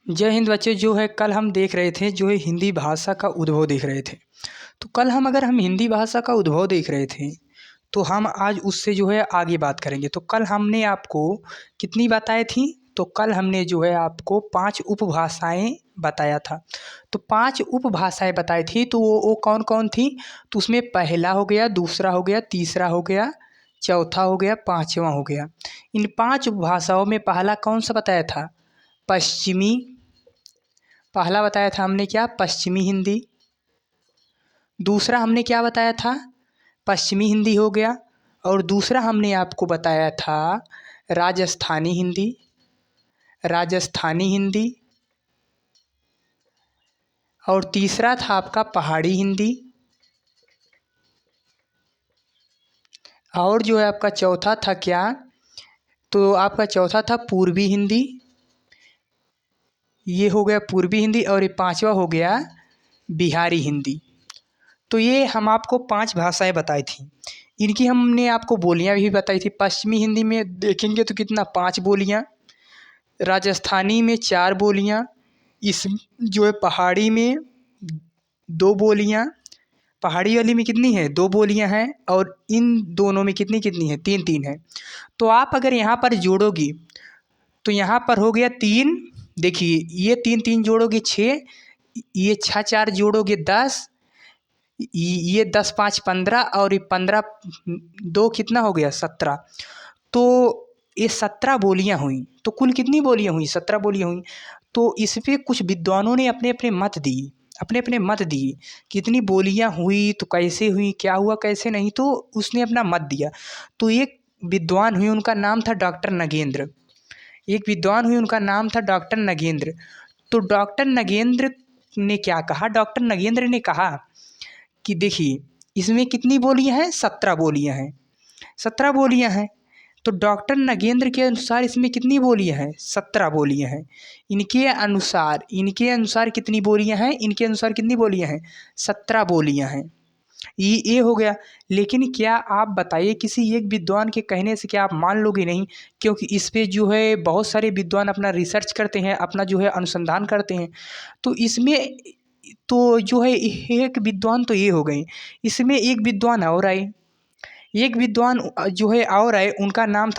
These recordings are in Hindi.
जय हिंद बच्चों। जो है कल हम देख रहे थे जो है हिंदी भाषा का उद्भव देख रहे थे। तो कल हम हिंदी भाषा का उद्भव देख रहे थे, तो हम आज उससे जो है आगे बात करेंगे। तो कल हमने आपको कितनी बताई थी? तो कल हमने जो है आपको 5 उपभाषाएं बताया था। तो 5 उपभाषाएं बताई थी, तो वो कौन कौन थी? तो उसमें पहला हो गया, दूसरा हो गया, तीसरा हो गया, चौथा हो गया, पाँचवा हो गया। इन 5 उपभाषाओं में पहला कौन सा बताया था? पश्चिमी। पहला बताया था हमने क्या? पश्चिमी हिंदी। दूसरा हमने क्या बताया था? पश्चिमी हिंदी हो गया। और दूसरा हमने आपको बताया था राजस्थानी हिंदी। राजस्थानी हिंदी। और तीसरा था आपका पहाड़ी हिंदी। और जो है आपका चौथा था क्या? तो आपका चौथा था पूर्वी हिंदी। ये हो गया पूर्वी हिंदी। और ये पांचवा हो गया बिहारी हिंदी। तो ये हम आपको 5 भाषाएं बताई थी। इनकी हमने आपको बोलियां भी बताई थी। पश्चिमी हिंदी में देखेंगे तो कितना 5 बोलियां, राजस्थानी में 4 बोलियां, इस जो है पहाड़ी में 2 बोलियां, पहाड़ी वाली में कितनी है? 2 बोलियां हैं। और इन दोनों में कितनी कितनी है? 3 3 है। तो आप अगर यहाँ पर जोड़ोगी तो यहाँ पर हो गया 3। देखिए ये 3 3 जोड़ोगे 6, ये 6 4 जोड़ोगे 10, ये 10 5 15, और ये 15 2 कितना हो गया? 17। तो ये 17 बोलियां हुई। तो कुल कितनी बोलियां हुई? 17 बोलियां हुई। तो इस पे कुछ विद्वानों ने अपने अपने मत दिए, अपने अपने मत दिए। कितनी बोलियां हुई, तो कैसे हुई, क्या हुआ, कैसे नहीं, तो उसने अपना मत दिया। तो एक विद्वान हुई, उनका नाम था डॉक्टर नगेंद्र। एक विद्वान हुई, उनका नाम था डॉक्टर नगेंद्र। तो डॉक्टर नगेंद्र ने क्या कहा? डॉक्टर नगेंद्र ने कहा कि देखिए इसमें कितनी बोलियां हैं? 17 बोलियां हैं। 17 बोलियां हैं। तो डॉक्टर नगेंद्र के अनुसार इसमें कितनी बोलियां हैं? 17 बोलियां हैं। इनके अनुसार कितनी बोलियां हैं? इनके अनुसार कितनी बोलियां हैं? 17 बोलियां हैं। ये हो गया। लेकिन क्या आप बताइए, किसी एक विद्वान के कहने से क्या आप मान लोगे? नहीं। क्योंकि इस पे जो है बहुत सारे विद्वान अपना रिसर्च करते हैं, अपना जो है अनुसंधान करते हैं। तो इसमें तो जो है एक विद्वान तो ये हो गए, इसमें एक विद्वान और आए। एक विद्वान जो है और आए, उनका नाम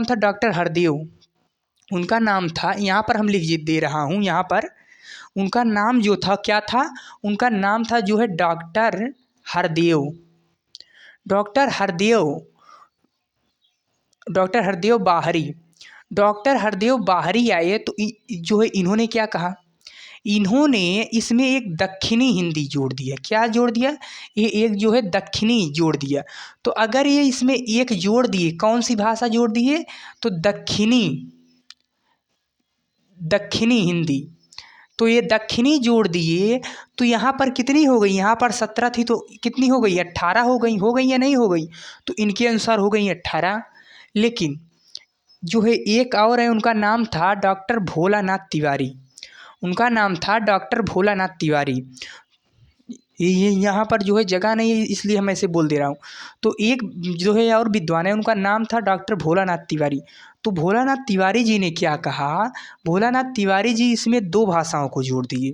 था डॉक्टर हरदेव। उनका नाम था, यहाँ पर हम लिख दे रहा हूँ यहाँ पर। उनका नाम जो था क्या था? उनका नाम था जो है doctor Hardev. Doctor Hardev. Doctor Hardev बाहरी। डॉक्टर हरदेव बाहरी आए तो जो है इन्होंने क्या कहा? इन्होंने इसमें एक दक्षिणी हिंदी जोड़ दिया। क्या जोड़ दिया? ये एक जो है दक्षिणी जोड़ दिया। तो अगर ये इसमें एक जोड़ दिए, कौन सी भाषा जोड़ दिए? तो दक्षिणी, दक्षिणी हिंदी। तो ये दक्षिणी जोड़ दिए। तो यहाँ पर कितनी हो गई? यहाँ पर 17 थी, तो कितनी हो गई? 18 हो गई या नहीं हो गई? तो इनके अनुसार हो गई 18। लेकिन जो है एक और है, उनका नाम था डॉक्टर भोलानाथ तिवारी। उनका नाम था डॉक्टर भोलानाथ तिवारी। ये यहाँ पर जो है जगह नहीं है, इसलिए हम ऐसे बोल दे रहा हूँ। तो एक जो है और विद्वान है, उनका नाम था डॉक्टर भोलानाथ तिवारी। तो भोलानाथ तिवारी जी ने क्या कहा? भोलानाथ तिवारी जी इसमें 2 भाषाओं को जोड़ दिए।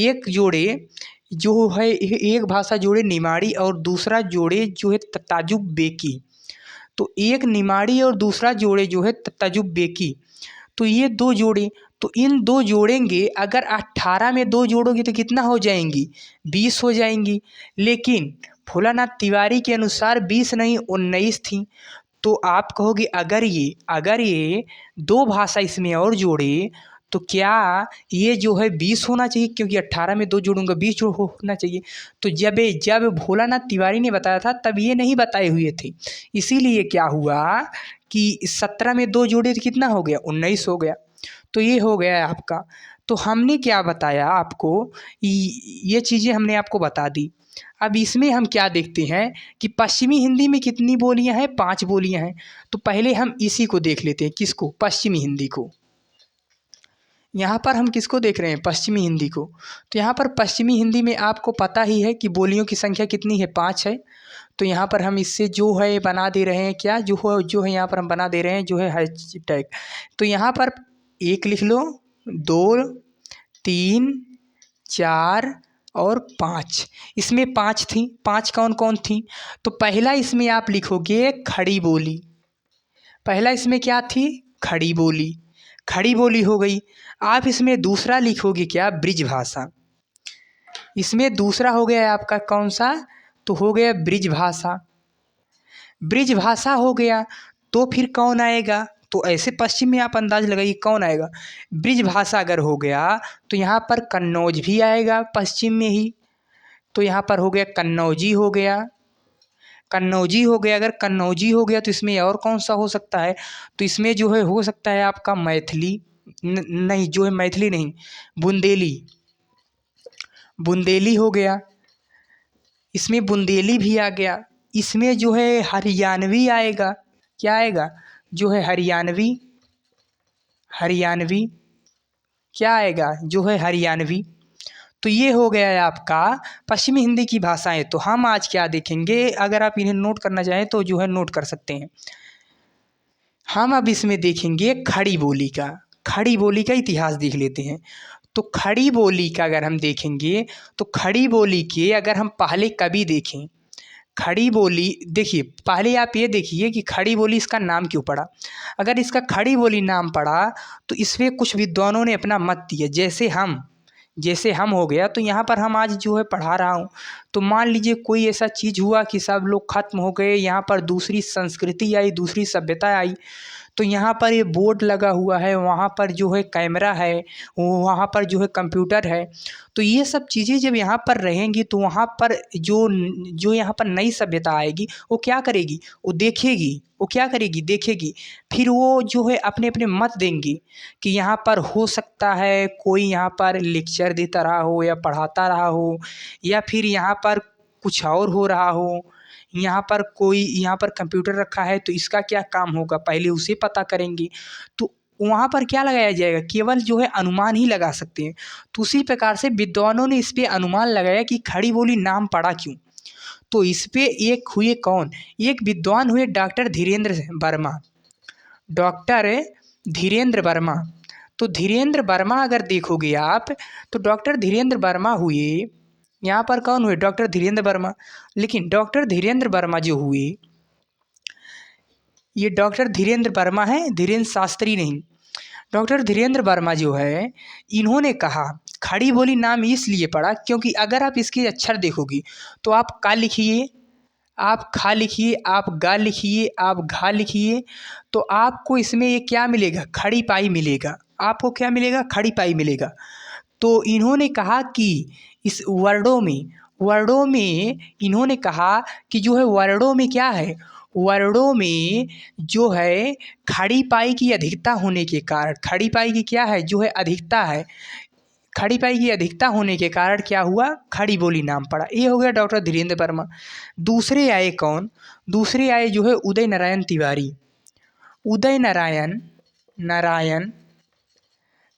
एक जोड़े जो है, एक भाषा जोड़े निमाड़ी, और दूसरा जोड़े जो है ताजुक बेकी। तो एक निमाड़ी और दूसरा जोड़े जो है ताजुक बेकी। तो ये 2 जोड़े, तो इन 2 जोड़ेंगे। अगर 18 में 2 जोड़ोगे तो कितना हो जाएंगी? 20 हो जाएंगी। लेकिन भोलानाथ तिवारी के अनुसार 20 नहीं 19 थी। तो आप कहोगे अगर ये 2 भाषा इसमें और जोड़े तो क्या ये जो है 20 होना चाहिए? क्योंकि 18 में 2 जोड़ूंगा 20 होना चाहिए। तो जब भोलानाथ तिवारी ने बताया था तब ये नहीं बताए हुए थे। इसीलिए क्या हुआ कि 17 में 2 जोड़े तो कितना हो गया? 19 हो गया। तो ये हो गया आपका। तो हमने क्या बताया आपको? ये चीज़ें हमने आपको बता दी। अब इसमें हम क्या देखते हैं कि पश्चिमी हिंदी में कितनी बोलियां हैं? 5 बोलियां हैं। तो पहले हम इसी को देख लेते हैं। किसको? पश्चिमी हिंदी को। यहाँ पर हम किसको देख रहे हैं? पश्चिमी हिंदी को। तो यहाँ पर पश्चिमी हिंदी में आपको पता ही है कि बोलियों की संख्या कितनी है? 5 है। तो यहाँ पर हम इससे जो है बना दे रहे हैं, क्या जो है यहाँ पर हम बना दे रहे हैं जो है हैशटैग। तो यहाँ पर 1 लिख लो, 2, 3, 4 और 5। इसमें 5 थी। 5 कौन कौन थी? तो पहला इसमें आप लिखोगे खड़ी बोली। पहला इसमें क्या थी? खड़ी बोली। खड़ी बोली हो गई। आप इसमें दूसरा लिखोगे क्या? ब्रिज भाषा। इसमें दूसरा हो गया आपका कौन सा? तो हो गया ब्रिज भाषा। ब्रिज भाषा हो गया तो फिर कौन आएगा? तो ऐसे पश्चिम में आप अंदाज लगाइए कौन आएगा। ब्रिज भाषा अगर हो गया तो यहाँ पर कन्नौज भी आएगा पश्चिम में ही। तो यहाँ पर हो गया कन्नौजी हो गया। कन्नौजी हो गया। अगर कन्नौजी हो गया तो इसमें और कौन सा हो सकता है? तो इसमें जो है हो सकता है आपका मैथिली। नहीं, जो है मैथिली नहीं, बुंदेली। बुंदेली हो गया। इसमें बुंदेली भी आ गया। इसमें जो है हरियाणवी आएगा। क्या आएगा? जो है हरियाणवी। हरियाणवी क्या आएगा? जो है हरियाणवी। तो ये हो गया है आपका पश्चिमी हिंदी की भाषाएं। तो हम आज क्या देखेंगे, अगर आप इन्हें नोट करना चाहें तो जो है नोट कर सकते हैं। हम अब इसमें देखेंगे खड़ी बोली का। खड़ी बोली का इतिहास देख लेते हैं। तो खड़ी बोली का अगर हम देखेंगे तो खड़ी बोली के अगर हम पहले कवि देखें, खड़ी बोली देखिए, पहले आप ये देखिए कि खड़ी बोली इसका नाम क्यों पड़ा। अगर इसका खड़ी बोली नाम पड़ा तो इसमें कुछ विद्वानों ने अपना मत दिया। जैसे हम हो गया तो यहाँ पर हम आज जो है पढ़ा रहा हूँ। तो मान लीजिए कोई ऐसा चीज़ हुआ कि सब लोग खत्म हो गए, यहाँ पर दूसरी संस्कृति आई, दूसरी सभ्यता आई। तो यहाँ पर ये बोर्ड लगा हुआ है, वहाँ पर जो है कैमरा है, वहाँ पर जो है कंप्यूटर है। तो ये सब चीज़ें जब यहाँ पर रहेंगी तो वहाँ पर जो जो यहाँ पर नई सभ्यता आएगी वो क्या करेगी? वो देखेगी। वो क्या करेगी? देखेगी। फिर वो जो है अपने अपने मत देंगी कि यहाँ पर हो सकता है कोई यहाँ पर लेक्चर देता रहा हो या पढ़ाता रहा हो, या फिर यहाँ पर कुछ और हो रहा हो। यहाँ पर कंप्यूटर रखा है तो इसका क्या काम होगा, पहले उसे पता करेंगे। तो वहाँ पर क्या लगाया जाएगा? केवल जो है अनुमान ही लगा सकते हैं। तो उसी प्रकार से विद्वानों ने इस पे अनुमान लगाया कि खड़ी बोली नाम पड़ा क्यों। तो इस पे एक हुए कौन? एक विद्वान हुए डॉक्टर धीरेन्द्र वर्मा। डॉक्टर धीरेन्द्र वर्मा। तो धीरेन्द्र वर्मा अगर देखोगे आप तो डॉक्टर धीरेन्द्र वर्मा हुए। यहाँ पर कौन हुए? डॉक्टर धीरेन्द्र वर्मा। लेकिन डॉक्टर धीरेन्द्र वर्मा जो हुए, ये डॉक्टर धीरेन्द्र वर्मा है, धीरेन्द्र शास्त्री नहीं। डॉक्टर धीरेन्द्र वर्मा जो है, इन्होंने कहा खड़ी बोली नाम इसलिए पड़ा क्योंकि अगर आप इसके अक्षर देखोगी तो आप का लिखिए, आप खा लिखिए, आप गा लिखिए, आप घा लिखिए, तो आपको इसमें ये क्या मिलेगा? खड़ी पाई मिलेगा। आपको क्या मिलेगा? खड़ी पाई मिलेगा। तो इन्होंने कहा कि इस वर्डों में इन्होंने कहा कि जो है वर्डों में क्या है? वर्डों में जो है खड़ी पाई की अधिकता होने के कारण, खड़ी पाई की क्या है? जो है अधिकता है। खड़ी पाई की अधिकता होने के कारण क्या हुआ? खड़ी बोली नाम पड़ा। ये हो गया डॉक्टर धीरेन्द्र वर्मा। दूसरे आए कौन? दूसरे आए जो है उदय नारायण तिवारी। उदय नारायण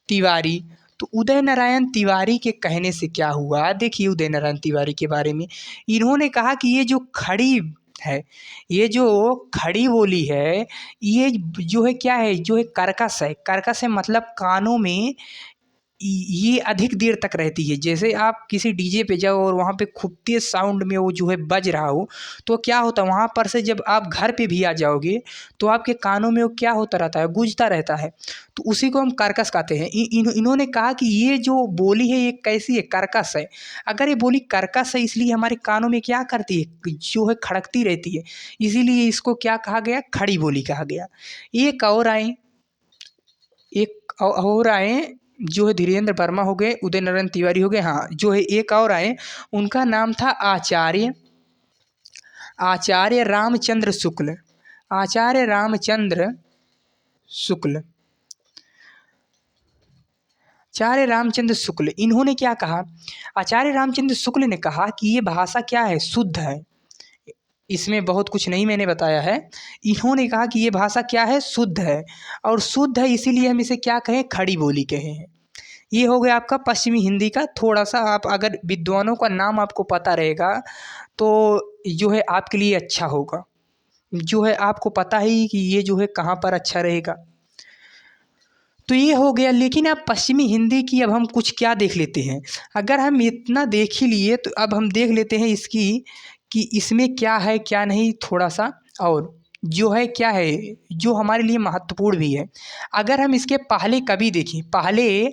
तिवारी। तो उदय नारायण तिवारी के कहने से क्या हुआ? देखिए उदय नारायण तिवारी के बारे में इन्होंने कहा कि ये जो खड़ी है, ये जो खड़ी बोली है, ये जो है क्या है? जो है कर्कश है। कर्कश है मतलब कानों में ये अधिक देर तक रहती है। जैसे आप किसी डीजे पे जाओ और वहाँ पे खूब तेज साउंड में वो जो है बज रहा हो, तो क्या होता है वहाँ पर से जब आप घर पे भी आ जाओगे तो आपके कानों में वो क्या होता रहता है? गूंजता रहता है। तो उसी को हम कर्कश कहते हैं। इन्होंने कहा कि ये जो बोली है ये कैसी है? कर्कश है। अगर ये बोली कर्कश है इसलिए हमारे कानों में क्या करती है? जो है खड़कती रहती है। इसीलिए इसको क्या कहा गया? खड़ी बोली कहा गया। एक और आए जो है धीरेन्द्र वर्मा हो गए, उदय नारायण तिवारी हो गए। हाँ, जो है एक और आए, उनका नाम था आचार्य रामचंद्र शुक्ल। आचार्य रामचंद्र शुक्ल। आचार्य रामचंद्र शुक्ल इन्होंने क्या कहा? आचार्य रामचंद्र शुक्ल ने कहा कि ये भाषा क्या है? शुद्ध है। इसमें बहुत कुछ नहीं मैंने बताया है। इन्होंने कहा कि ये भाषा क्या है? शुद्ध है। और शुद्ध है इसीलिए हम इसे क्या कहें? खड़ी बोली कहें। ये हो गया आपका पश्चिमी हिंदी का थोड़ा सा। आप अगर विद्वानों का नाम आपको पता रहेगा तो जो है आपके लिए अच्छा होगा। जो है आपको पता ही कि ये जो है कहाँ पर अच्छा रहेगा। तो ये हो गया। लेकिन अब पश्चिमी हिंदी की अब हम कुछ क्या देख लेते हैं। अगर हम इतना देख ही लिए तो अब हम देख लेते हैं इसकी कि इसमें क्या है क्या नहीं थोड़ा सा, और जो है क्या है जो हमारे लिए महत्वपूर्ण भी है। अगर हम इसके पहले कवि देखें, पहले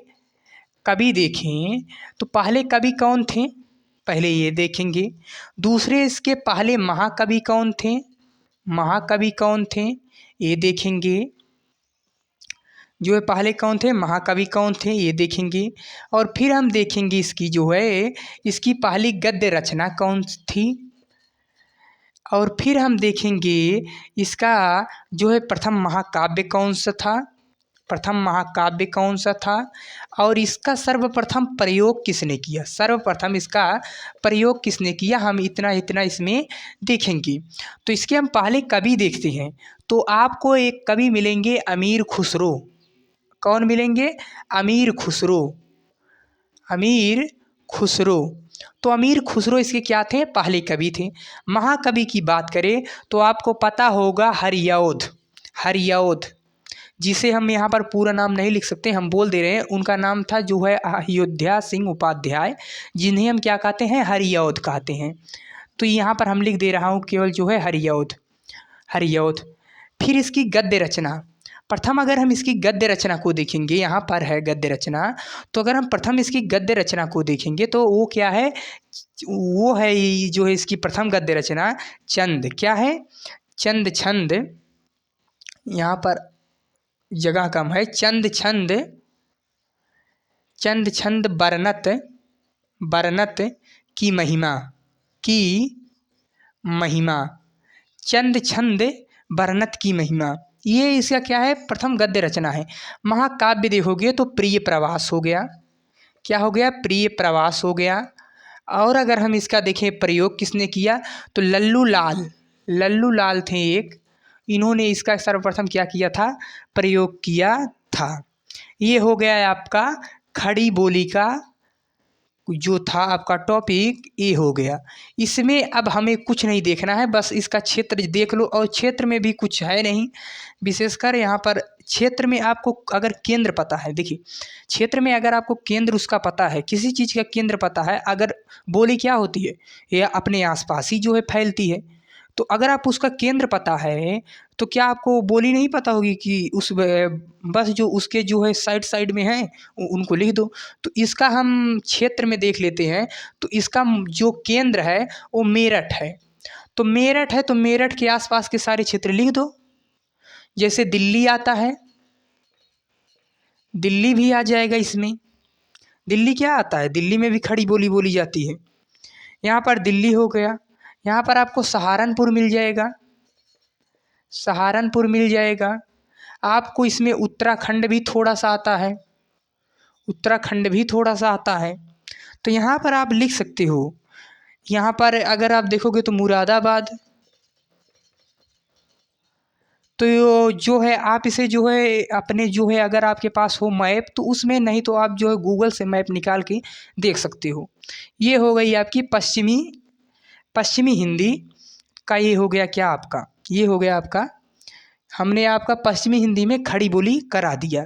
कवि देखें तो पहले कवि कौन थे, पहले ये देखेंगे। दूसरे इसके पहले महाकवि कौन थे, महाकवि कौन थे ये देखेंगे। जो है पहले कौन थे, महाकवि कौन थे ये देखेंगे। और फिर हम देखेंगे इसकी जो है इसकी पहली गद्य रचना कौन थी। और फिर हम देखेंगे इसका जो है प्रथम महाकाव्य कौन सा था, प्रथम महाकाव्य कौन सा था। और इसका सर्वप्रथम प्रयोग किसने किया, सर्वप्रथम इसका प्रयोग किसने किया, हम इतना इतना इसमें देखेंगे। तो इसके हम पहले कवि देखते हैं। तो आपको एक कवि मिलेंगे अमीर खुसरो। कौन मिलेंगे, अमीर खुसरो, अमीर खुसरो। तो अमीर खुसरो इसके क्या थे, पहले कवि थे। महाकवि की बात करें तो आपको पता होगा हरिऔध, हरिऔध, जिसे हम यहाँ पर पूरा नाम नहीं लिख सकते, हम बोल दे रहे हैं। उनका नाम था जो है अयोध्या सिंह उपाध्याय, जिन्हें हम क्या कहते हैं, हरिऔध कहते हैं। तो यहाँ पर हम लिख दे रहा हूँ केवल जो है हरिऔध, हरिऔध। फिर इसकी गद्य रचना, प्रथम अगर हम इसकी गद्य रचना को देखेंगे, यहाँ पर है गद्य रचना। तो अगर हम प्रथम इसकी गद्य रचना को देखेंगे तो वो क्या है, वो है जो है इसकी प्रथम गद्य रचना चंद, क्या है, चंद छंद। यहाँ पर जगह कम है, चंद छंद, चंद छंद बरनत, बरनत की महिमा, की महिमा, चंद छंद बरनत की महिमा। ये इसका क्या है, प्रथम गद्य रचना है। महाकाव्य देखोगे तो प्रिय प्रवास हो गया, क्या हो गया, प्रिय प्रवास हो गया। और अगर हम इसका देखें प्रयोग किसने किया तो लल्लू लाल, लल्लू लाल थे एक, इन्होंने इसका सर्वप्रथम क्या किया था, प्रयोग किया था। ये हो गया है आपका खड़ी बोली का जो था आपका टॉपिक, ये हो गया। इसमें अब हमें कुछ नहीं देखना है, बस इसका क्षेत्र देख लो। और क्षेत्र में भी कुछ है नहीं विशेषकर। यहाँ पर क्षेत्र में आपको अगर केंद्र पता है, देखिए क्षेत्र में अगर आपको केंद्र उसका पता है, किसी चीज़ का केंद्र पता है, अगर बोली क्या होती है, ये अपने आसपास ही जो है फैलती है। तो अगर आप उसका केंद्र पता है तो क्या आपको बोली नहीं पता होगी कि उस बस जो उसके जो है साइड साइड में है उनको लिख दो। तो इसका हम क्षेत्र में देख लेते हैं। तो इसका जो केंद्र है वो मेरठ है। तो मेरठ है तो मेरठ के आसपास के सारे क्षेत्र लिख दो। जैसे दिल्ली आता है, दिल्ली भी आ जाएगा इसमें। दिल्ली क्या आता है, दिल्ली में भी खड़ी बोली बोली जाती है। यहाँ पर दिल्ली हो गया। यहाँ पर आपको सहारनपुर मिल जाएगा, सहारनपुर मिल जाएगा। आपको इसमें उत्तराखंड भी थोड़ा सा आता है, उत्तराखंड भी थोड़ा सा आता है। तो यहाँ पर आप लिख सकते हो। यहाँ पर अगर आप देखोगे तो मुरादाबाद, तो जो है आप इसे जो है अपने जो है अगर आपके पास हो मैप तो उसमें, नहीं तो आप जो है गूगल से मैप निकाल के देख सकते हो। ये हो गई आपकी पश्चिमी, पश्चिमी हिंदी का ये हो गया क्या आपका, ये हो गया आपका, हमने आपका पश्चिमी हिंदी में खड़ी बोली करा दिया।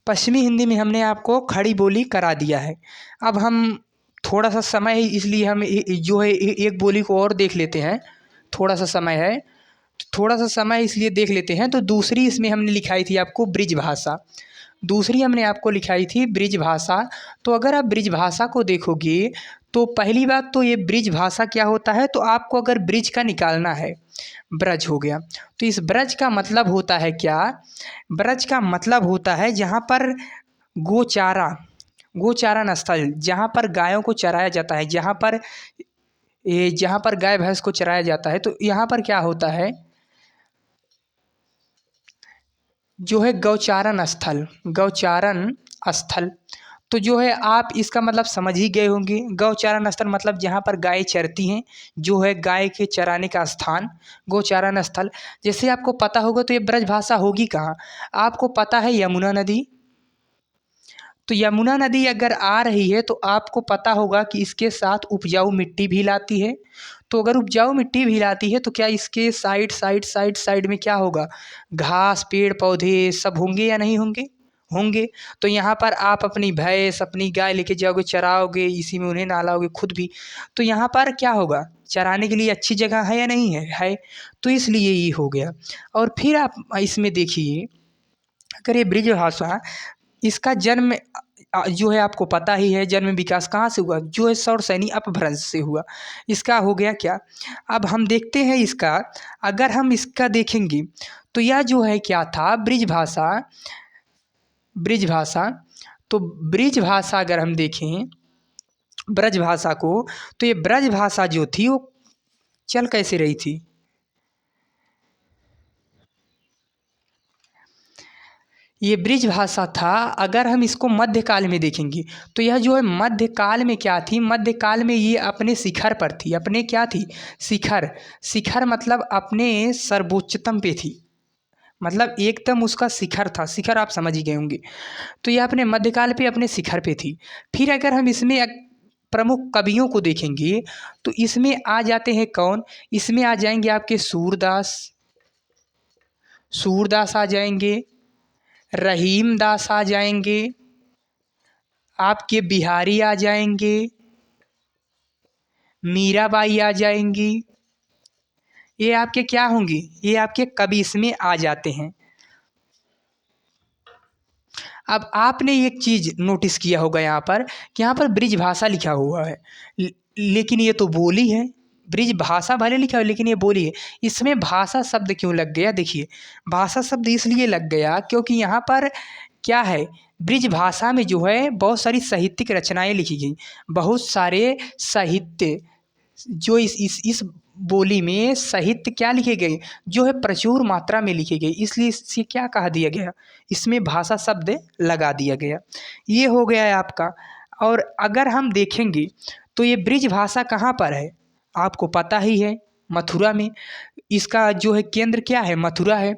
पश्चिमी हिंदी में हमने आपको खड़ी बोली करा दिया है। अब हम थोड़ा सा समय है इसलिए हम जो है एक बोली को और देख लेते हैं। थोड़ा सा समय है, थोड़ा सा समय इसलिए देख लेते हैं। तो दूसरी इसमें हमने लिखाई थी आपको ब्रिज भाषा, दूसरी हमने आपको लिखाई थी ब्रिज भाषा। तो अगर आप ब्रिज भाषा को देखोगे तो पहली बात तो ये ब्रिज भाषा क्या होता है, तो आपको अगर ब्रिज का निकालना है, ब्रज हो गया। तो इस ब्रज का मतलब होता है क्या, ब्रज का मतलब होता है जहाँ पर गोचारा, गोचारण स्थल, जहाँ पर गायों को चराया जाता है, जहाँ पर जहाँ पर गाय भैंस को चराया जाता है। तो यहाँ पर क्या होता है जो है गौचारण स्थल, गौचारण स्थल। तो जो है आप इसका मतलब समझ ही गए होंगे। गौचारण स्थल मतलब जहाँ पर गाय चरती हैं, जो है गाय के चराने का स्थान, गौचारण स्थल। जैसे आपको पता होगा तो ये ब्रज भाषा होगी कहाँ, आपको पता है यमुना नदी। तो यमुना नदी अगर आ रही है तो आपको पता होगा कि इसके साथ उपजाऊ मिट्टी भी लाती है। तो अगर उपजाऊ मिट्टी भी लाती है तो क्या इसके साइड साइड साइड साइड में क्या होगा, घास पेड़ पौधे सब होंगे या नहीं होंगे, होंगे। तो यहाँ पर आप अपनी भैंस अपनी गाय लेके जाओगे चराओगे, इसी में उन्हें नहलाओगे खुद भी, तो यहाँ पर क्या होगा, चराने के लिए अच्छी जगह है या नहीं है, है। तो इसलिए ये हो गया। और फिर आप इसमें देखिए, अगर ये ब्रिजभाषा, इसका जन्म जो है आपको पता ही है, जन्म विकास कहाँ से हुआ, जो है सौरसैनी अपभ्रंश से हुआ। इसका हो गया क्या, अब हम देखते हैं इसका, अगर हम इसका देखेंगे तो यह जो है क्या था, ब्रिजभाषा, ब्रिजभाषा। तो ब्रिजभाषा अगर हम देखें ब्रजभाषा को, तो ये ब्रजभाषा जो थी वो चल कैसे रही थी, ये ब्रिजभाषा था। अगर हम इसको मध्यकाल में देखेंगे तो यह जो है मध्यकाल में क्या थी, मध्यकाल में ये अपने शिखर पर थी, अपने क्या थी, शिखर, शिखर मतलब अपने सर्वोच्चतम पे थी, मतलब एकदम उसका शिखर था, शिखर आप समझ ही गए होंगे। तो यह अपने मध्यकाल पे अपने शिखर पे थी। फिर अगर हम इसमें प्रमुख कवियों को देखेंगे तो इसमें आ जाते हैं कौन, इसमें आ जाएंगे आपके सूरदास, सूरदास आ जाएंगे, रहीम दास आ जाएंगे, आपके बिहारी आ जाएंगे, मीराबाई आ जाएंगी, ये आपके क्या होंगे, ये आपके कवि इसमें आ जाते हैं। अब आपने एक चीज़ नोटिस किया होगा यहाँ पर कि यहाँ पर ब्रिजभाषा लिखा हुआ है, लेकिन ये तो बोली है, ब्रिजभाषा भले लिखा है लेकिन ये बोली है। इसमें भाषा शब्द क्यों लग गया, देखिए भाषा शब्द इसलिए लग गया क्योंकि यहाँ पर क्या है, ब्रिजभाषा में जो है बहुत सारी साहित्यिक रचनाएं लिखी गई, बहुत सारे साहित्य जो इस बोली में साहित्य क्या लिखे गए, जो है प्रचुर मात्रा में लिखे गए, इसलिए इसे क्या कहा दिया गया, इसमें भाषा शब्द लगा दिया गया। ये हो गया है आपका। और अगर हम देखेंगे तो ये ब्रिज भाषा कहाँ पर है, आपको पता ही है, मथुरा में। इसका जो है केंद्र क्या है, मथुरा है।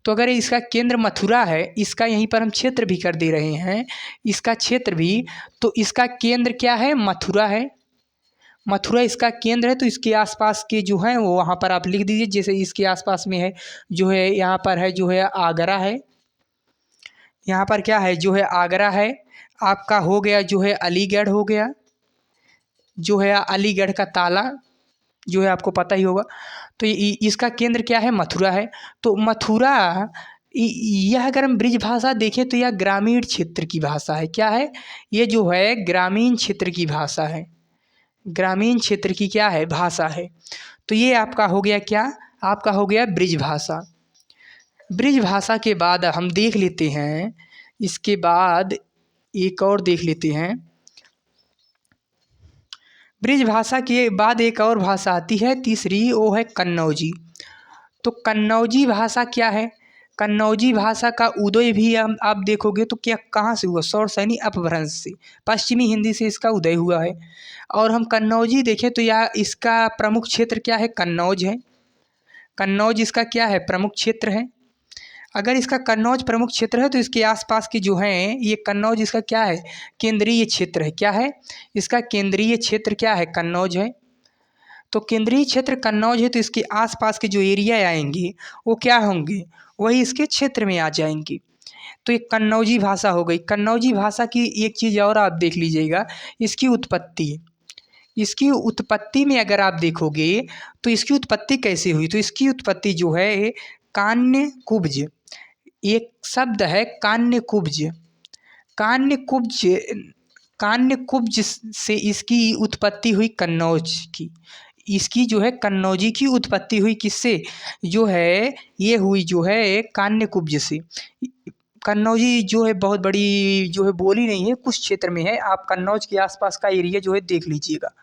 तो अगर इसका केंद्र मथुरा है, इसका यहीं पर हम क्षेत्र भी कर दे रहे हैं, इसका क्षेत्र भी, तो इसका केंद्र क्या है, मथुरा है, मथुरा इसका केंद्र है। तो इसके आसपास के जो हैं वो वहाँ पर आप लिख दीजिए, जैसे इसके आसपास में है जो है, यहाँ पर है जो है आगरा है, यहाँ पर क्या है जो है आगरा है, आपका हो गया जो है अलीगढ़ हो गया, जो है अलीगढ़ का ताला जो है आपको पता ही होगा। तो इसका केंद्र क्या है, मथुरा है। तो मथुरा, यह अगर हम ब्रिज भाषा देखें तो यह ग्रामीण क्षेत्र की भाषा है, क्या है, ये जो है ग्रामीण क्षेत्र की भाषा है, ग्रामीण क्षेत्र की क्या है, भाषा है। तो ये आपका हो गया क्या, आपका हो गया ब्रिज भाषा। ब्रिज भाषा के बाद हम देख लेते हैं, इसके बाद एक और देख लेते हैं, ब्रिज भाषा के बाद एक और भाषा आती है तीसरी, वो है कन्नौजी। तो कन्नौजी भाषा क्या है, कन्नौजी भाषा का उदय भी हम आप देखोगे तो क्या कहाँ से हुआ, सौरसैनी अपभ्रंश से, पश्चिमी हिंदी से इसका उदय हुआ है। और हम कन्नौजी देखें तो यह इसका प्रमुख क्षेत्र क्या है, कन्नौज है, कन्नौज इसका क्या है, प्रमुख क्षेत्र है। अगर इसका कन्नौज प्रमुख क्षेत्र है तो इसके आसपास की जो हैं, ये कन्नौज इसका क्या है, केंद्रीय क्षेत्र है, क्या है, इसका केंद्रीय क्षेत्र क्या है, कन्नौज है। तो केंद्रीय क्षेत्र कन्नौज है तो इसके आसपास के जो एरिया आएंगे वो क्या होंगे, वही इसके क्षेत्र में आ जाएंगे। तो ये कन्नौजी भाषा हो गई। कन्नौजी भाषा की एक चीज़ और आप देख लीजिएगा, इसकी उत्पत्ति, इसकी उत्पत्ति में अगर आप देखोगे तो इसकी उत्पत्ति कैसे हुई, तो इसकी उत्पत्ति जो है कान्य कुब्ज, एक शब्द है कान्य कुब्ज, कान्य कुब्ज, कान्य कुब्ज से इसकी उत्पत्ति हुई कन्नौज की, इसकी जो है कन्नौजी की उत्पत्ति हुई किससे, जो है ये हुई जो है कान्य कुब्ज से। कन्नौजी जो है बहुत बड़ी जो है बोली नहीं है, कुछ क्षेत्र में है, आप कन्नौज के आसपास का एरिया जो है देख लीजिएगा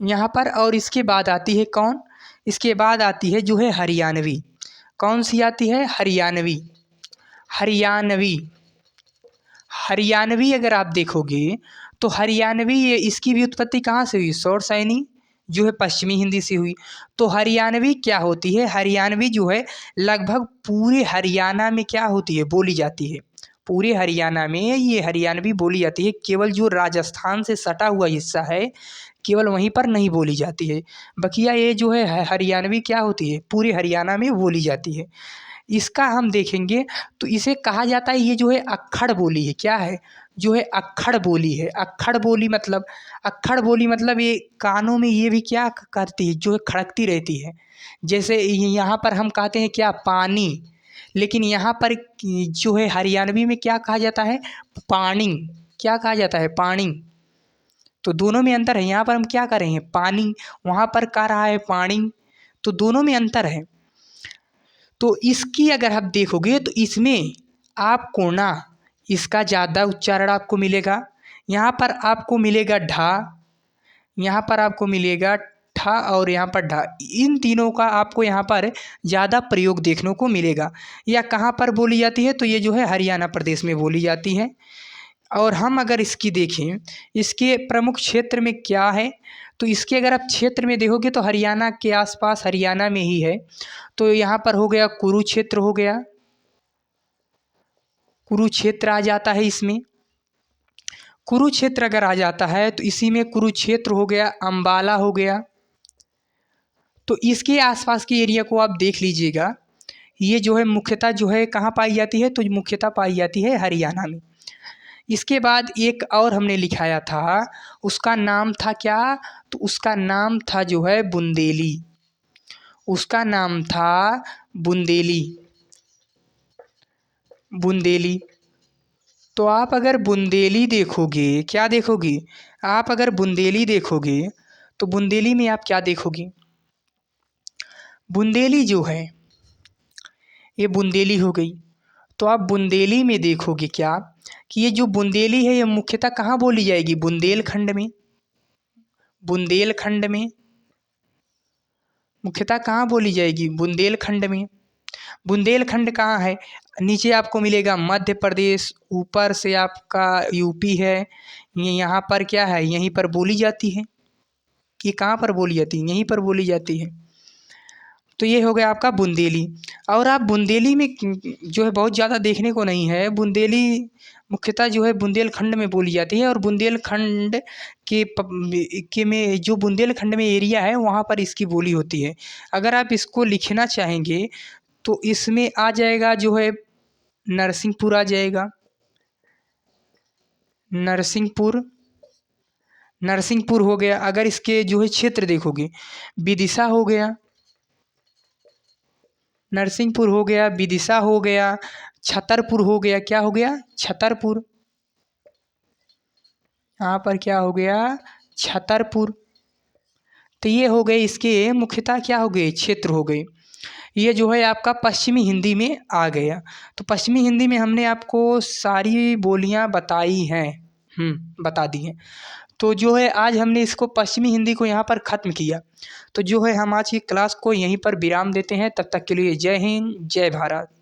यहाँ पर। और इसके बाद आती है कौन, इसके बाद आती है जो है हरियाणवी। कौन सी आती है, हरियाणवी, हरियाणवी, हरियाणवी अगर आप देखोगे तो हरियाणवी, ये इसकी भी उत्पत्ति कहाँ से हुई, सौरसैनी जो है पश्चिमी हिंदी से हुई। तो हरियाणवी क्या होती है? हरियाणवी जो है लगभग पूरे हरियाणा में क्या होती है? बोली जाती है। पूरे हरियाणा में ये हरियाणवी बोली जाती है। केवल जो राजस्थान से सटा हुआ हिस्सा है, केवल वहीं पर नहीं बोली जाती है। बकिया ये जो है हरियाणवी क्या होती है? पूरे हरियाणा में बोली जाती है। इसका हम देखेंगे तो इसे कहा जाता है, ये जो है अक्खड़ बोली है। क्या है? जो है अक्खड़ बोली है। अक्खड़ बोली मतलब ये कानों में ये भी क्या करती है? जो है खड़कती रहती है। जैसे यहाँ पर हम कहते हैं क्या? पानी। लेकिन यहाँ पर जो है हरियाणवी में क्या कहा जाता है? पानी। क्या कहा जाता है? पानी। तो दोनों में अंतर है। यहाँ पर हम क्या कर रहे हैं? पानी। वहाँ पर कह रहा है पानी। तो दोनों में अंतर है। तो इसकी अगर आप देखोगे तो इसमें आपको ना इसका ज़्यादा उच्चारण आपको मिलेगा। यहाँ पर आपको मिलेगा ढा, यहाँ पर आपको मिलेगा ठा और यहाँ पर ढा। इन तीनों का आपको यहाँ पर ज़्यादा प्रयोग देखने को मिलेगा। या कहाँ पर बोली जाती है? तो ये जो है हरियाणा प्रदेश में बोली जाती है। और हम अगर इसकी देखें, इसके प्रमुख क्षेत्र में क्या है, तो इसके अगर आप क्षेत्र में देखोगे तो हरियाणा के आसपास हरियाणा में ही है। तो यहाँ पर हो गया कुरुक्षेत्र, हो गया कुरुक्षेत्र आ जाता है इसमें। कुरुक्षेत्र अगर आ जाता है तो इसी में कुरुक्षेत्र हो गया, अंबाला हो गया। तो इसके आसपास के एरिया को आप देख लीजिएगा। ये जो है मुख्यतः जो है कहाँ पाई जाती है? तो मुख्यतः पाई जाती है हरियाणा में। इसके बाद एक और हमने लिखाया था, उसका नाम था क्या? तो उसका नाम था जो है बुंदेली। उसका नाम था बुंदेली। बुंदेली। तो आप अगर बुंदेली देखोगे, क्या देखोगे? आप अगर बुंदेली देखोगे तो बुंदेली में आप क्या देखोगे? बुंदेली जो है ये बुंदेली हो गई। तो आप बुंदेली में देखोगे क्या कि ये जो बुंदेली है ये मुख्यतः कहाँ बोली जाएगी? बुंदेलखंड में। बुंदेलखंड में मुख्यतः कहाँ बोली जाएगी? बुंदेलखंड में। बुंदेलखंड कहाँ है? नीचे आपको मिलेगा मध्य प्रदेश, ऊपर से आपका यूपी है। ये यहाँ पर क्या है? यहीं पर बोली जाती है। ये कहाँ पर बोली जाती है? यहीं पर बोली जाती है। तो ये हो गया आपका बुंदेली। और आप बुंदेली में जो है बहुत ज़्यादा देखने को नहीं है। बुंदेली मुख्यतः जो है बुंदेलखंड में बोली जाती है। और बुंदेलखंड के में जो बुंदेलखंड में एरिया है वहाँ पर इसकी बोली होती है। अगर आप इसको लिखना चाहेंगे तो इसमें आ जाएगा जो है नरसिंहपुर आ जाएगा। नरसिंहपुर। नरसिंहपुर हो गया। अगर इसके जो है क्षेत्र देखोगे, विदिशा हो गया, नरसिंहपुर हो गया, विदिशा हो गया, छतरपुर हो गया। क्या हो गया? छतरपुर। यहाँ पर क्या हो गया? छतरपुर। तो ये हो गए इसके मुख्यतः क्या हो गए? क्षेत्र हो गए। ये जो है आपका पश्चिमी हिंदी में आ गया। तो पश्चिमी हिंदी में हमने आपको सारी बोलियां बताई हैं, बता दी हैं। तो जो है आज हमने इसको पश्चिमी हिंदी को यहाँ पर ख़त्म किया। तो जो है हम आज की क्लास को यहीं पर विराम देते हैं। तब तक के लिए जय हिंद, जय भारत।